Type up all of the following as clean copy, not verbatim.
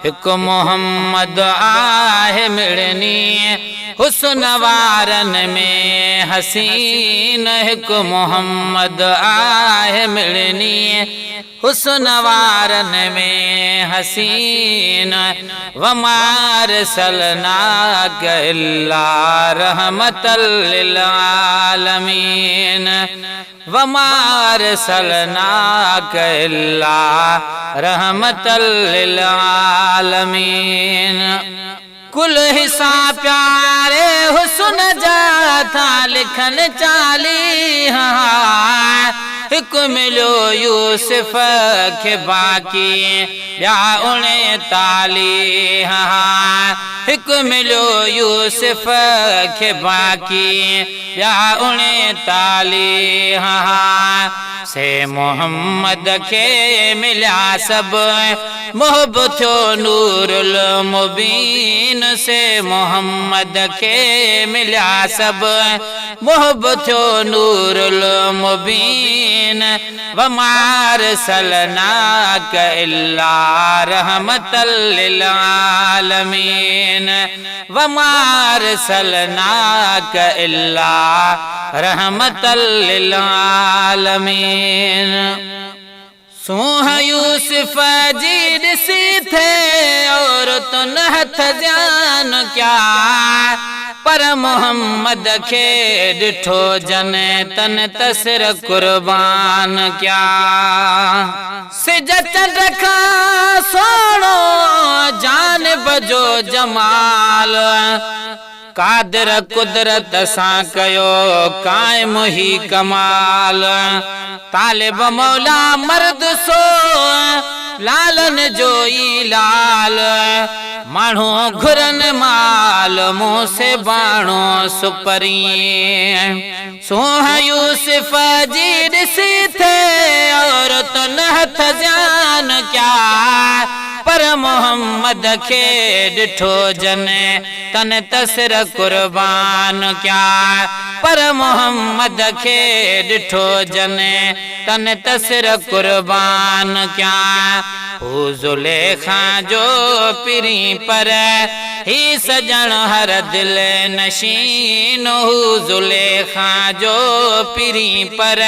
हिक मोहम्मद आहे मिड़नी हुस्न वारन में हसीन। हिक मोहम्मद आहे मिड़नी हुस्न वारन में हसीन। वमार सलनाक इल्ला रहमतल लिल आलमीन। वमार सलनाक इल्ला रहमतल लिल आलमीन। कुल हिस्सा प्यारे हुस्न जाता लिखन चाली। हिक मिलो यूसुफ के बाकी या 39। हिक मिलो यूसुफ के बाकी या 39। से मोहम्मद के मिला सब मोहब्बत नूरुल मुबीन। से मोहम्मद के मिला सब मोहब्बत नूरुल मुबीन। वमार सलनाक इल्ला रहमतल लिल आलमीन। वमार सलनाक इल्ला रहमतल लिल आलमीन। सूह यूसुफ जी ॾिसी थे और तुन हथ जान क्या। पर मोहम्मद के डिठो जन तन तसर कुर्बान क्या। सिज चंड खा सोनो जान बजो जमाल। कादिर कुदरत सां कयो कायम ही कमाल। तालिब मौला मर्द सो लालन जो ई लाल। माण्हू घुरन माल मुँह से बाणो सुपरी। सूह यूसुफ जी ॾिसी थे और तुन हथ जान क्या। पर मोहम्मद के डिठो जन तन तसर कुर्बान क्या। पर मोहम्मद के डिठो जन तन तसर कुर्बान क्या। हू ज़ुलेखा जो पिरी पर ही सजन हर दिल नशीन। हू ज़ुलेखा जो पिरी पर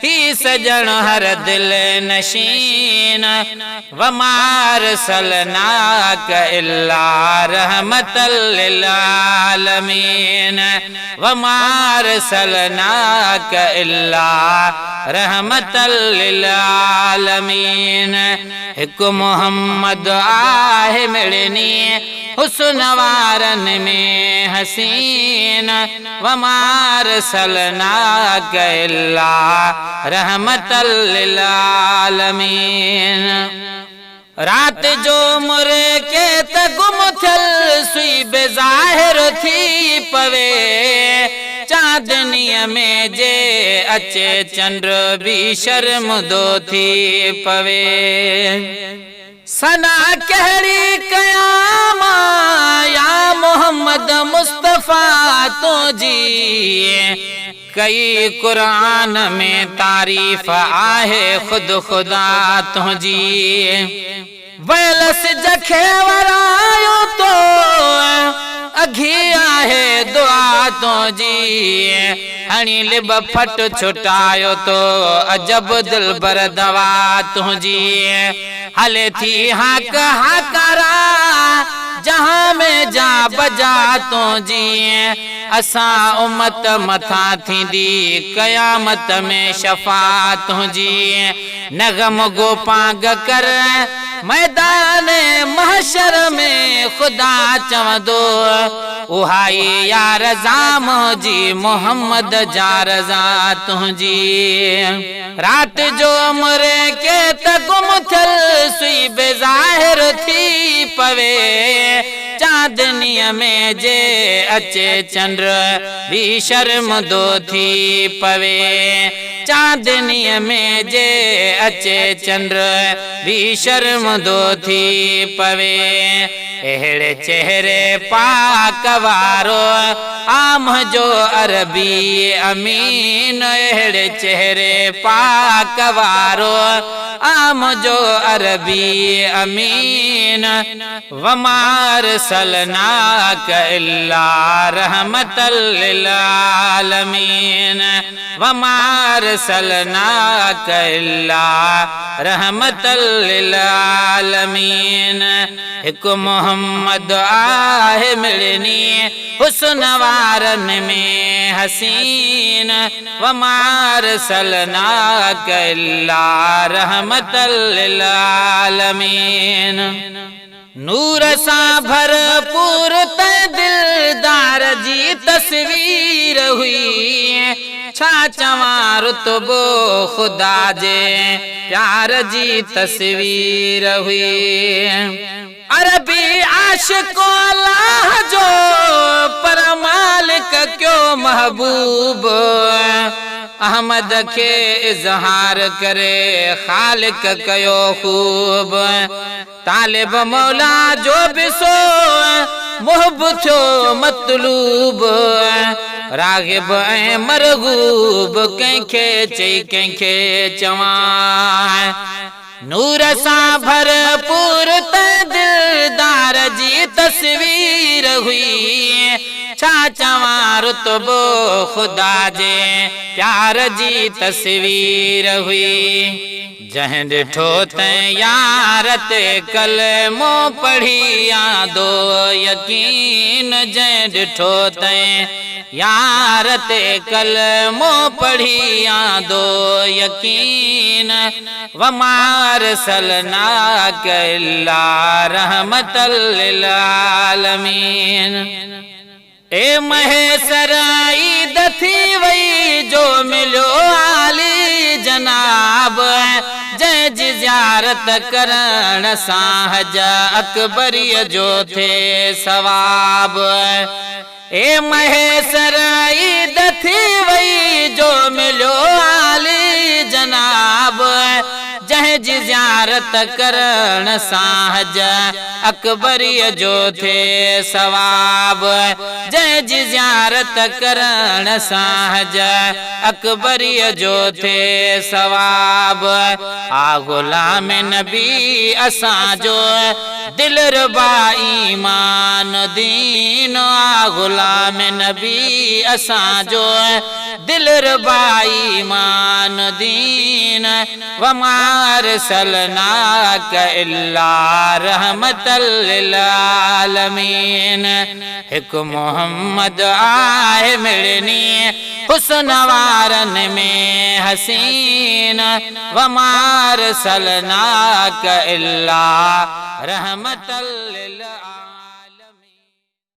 ही सजन हर दिल नशीन। वमार सलनाक इल्ला रहमतल लिल आलमीन। वमार सलनाक इल्ला रहमतल लिल आलमीन। हिक मोहम्मद आहे मिड़नी हुस्न वारन में हसीन। वमार सलनाक इल्ला रहमतल लिल आलमीन। रात जो मुरे के त गुम थियल सुई बेज़ाहिर थी पवे। चांदनीअ में जे अचे चंड भी शर्मदो थी पवे। सना कहड़ी कयाम या मोहम्मद मुस्तफ़ा तुझी। कई कुरान में तारीफ आहे खुद खुदा तुझी। वैलस जखे वरायो तो अघी आहे दुआ तुझी। हणी लिब फट छुटायो तो अजब दिलबर दवा तुझी। हले थी हाक हाकरा जहां में जा बजा तुझी। असां उम्मत मथा थींदी क़यामत में शफा तुझी। नगम गोपांग कर मैदान महशर में खुदा चवंदो। उहाई या रज़ा मुंहिंजी मोहम्मद जा रज़ा तुंहिंजी। रात जो मुरे के त गुम थियल सुई बेज़ाहिर थी पवे। चांदनीअ में जे अचे चंड भी शर्मदो थी पवे। चांदनीअ में जे अचे चंड भी शर्मदो थी पवे। अहिड़े चेहरे पाक वारो आम जो अरबी अमीन। अहिड़े चेहरे पाक वारो आम जो अरबी अमीन। वमार सलनाक इल्ला रहमतल लिल आलमीन। वमार सलनाक इल्ला रहमतल लिल आलमीन। हिक मोहम्मद आहे मिलनी हुस्न वारन में हसीन। वमार सलनाक इल्ला रहमतल लिल आलमीन। नूर सां भरपूर त दिलदार जी तस्वीर हुई। छा चवां रुतबो खुदा जे प्यार जी तस्वीर हुई। अरबी आशिको अल्लाह जो पर मालिक क्यों महबूब। अहमद के इजहार करे खालिक कयो खूब। तालिब मौला जो भी सो मुहब थो मतलूब। रागिब ऐं मरगूब कंहिंखे चई कंहिंखे चवां। नूर सां भरपूर त दिलदार जी तस्वीर हुई। छा चवां रुतबो खुदा जे प्यार जी तस्वीर हुई। जंहिं ॾिठो त यार ते कलमो पढ़ी आंदो यकीन। जंहिं ॾिठो त यार ते कलमो पढ़ी आंदो यकीन। वमार सलनाक इल्ला रहमतल लिल आलमीन। ए महेसर ईद थी वई जो मिलो आली जनाब। जंहिं जी ज़ियारत करण सां हज अकबरीअ जो थे सवाब। ए महेसर ईद थी वई जो मिलो आली जनाब। जंहिं जी ज़ियारत करण सां हज अकबरीअ जो थे सवाब। जंहिं जी ज़ियारत करण सां हज अकबरीअ जो थे सवाब। आ गुलाम नबी असांजो दिलरुबा ईमान दीन। आ गुलाम नबी असांजो दिलरुबा ईमान दीन। वमार सलनाक इल्ला रहमतल लिल आलमीन। हिक मोहम्मद आहे मिलनी हुस्न वारन में हसीन। वमार सलनाक इल्ला रहमतल लिल आलमीन।